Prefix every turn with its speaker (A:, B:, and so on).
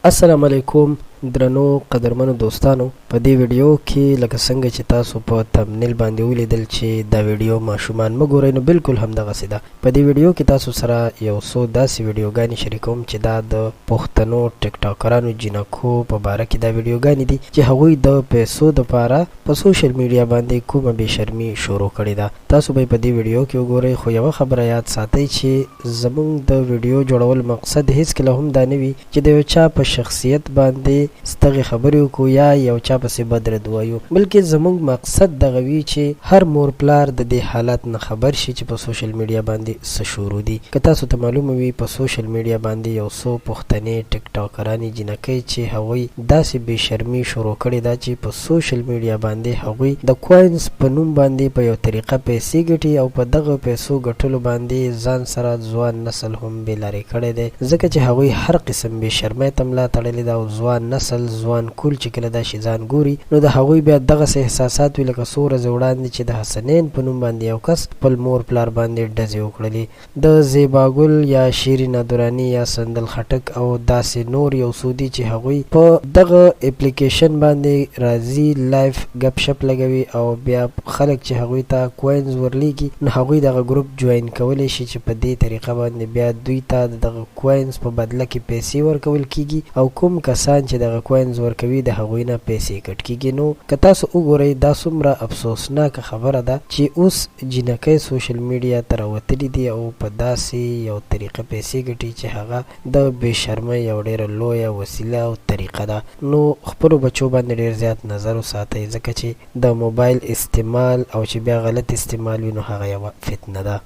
A: السلام علیکم درنو قدرمنو دوستانو. په دې ویډیو کې لکه څنګه چې تاسو په تمنیل باندې ولیدل چې دا ویډیو ماشومان مه ګورئ، نو بالکل همدغسې ده. په دې ویډیو کې تاسو سره یو څو داسې ویډیوګانې شریکوم چې دا د پښتنو ټیک ټاکرانو جنکو په باره کې دا ویډیوګانې دي چې هغوی د پیسو دپاره په سوشل میډیا باندې کومه بې شرمي شروع کړې ده. تاسو به په دې ویډیو کې وګورئ، خو یوه خبره یاد ساتئ چې زموږ د ویډیو جوړول مقصد هیڅکله هم دا نه وي چې د یو چا په شخصیت باندې ستغې خبرې وکړو یا یو چا پسې بد رد ووایو، بلکې زموږ مقصد دغه وي چې هر مور پلار د دې حالت نه خبر شي چې په سوشل میډیا باندې څه شروع دي. که تاسو ته معلومه وي په سوشل میډیا باندې یو څو پښتنې ټیک ټاکرانې جنکۍ چې هغوی داسې بې شرمي شروع کړې ده چې په سوشل میډیا باندې هغوی د کوینز په نوم باندې په یو طریقه پیسې ګټي او په دغه پیسو ګټلو باندې ځان سره ځوان نسل هم بې لارې کړی دی، ځکه چې هغوی هر قسم بې شرمۍ ته ملا تړلې ده او ځوان نسل ځوان کول چې کله دا شي ځان ګوري نو د هغوی بیا دغسې احساسات وي لکه څو ورځې وړاندې چې د حسنین په نوم باندې یو کس خپل مور پلار باندې ډزې وکړلې. د زیباګل یا شیرین دراني یا سندل خټک او داسې نور یو څو دي چې هغوی په دغه اپلیکیشن باندې راځي لایف ګپ شپ لګوي او بیا خلک چې هغوی ته کوینز ورلیږي نو هغوی دغه ګروپ جوین کولی شي چې په دې طریقه باندې بیا دوی ته دغه کوینز په بدله کې پیسې ورکول کیږي او کوم کسان چې دغه کوینز ورکوي د هغوی نه پیسې کټ کیږي. نو که تاسو وګورئ دا څومره افسوسناکه خبره ده چې اوس جنکۍ سوشل میډیا ته راوتلي دي او په داسې یو طریقه پیسې ګټي چې هغه د بې شرمۍ یو ډېره لویه وسیله او طریقه ده. نو خپلو بچو باندې ډېر زیات نظر وساتئ، ځکه چې د موبایل استعمال او چې بیا غلط استعمال وي نو هغه یوه فتنه ده.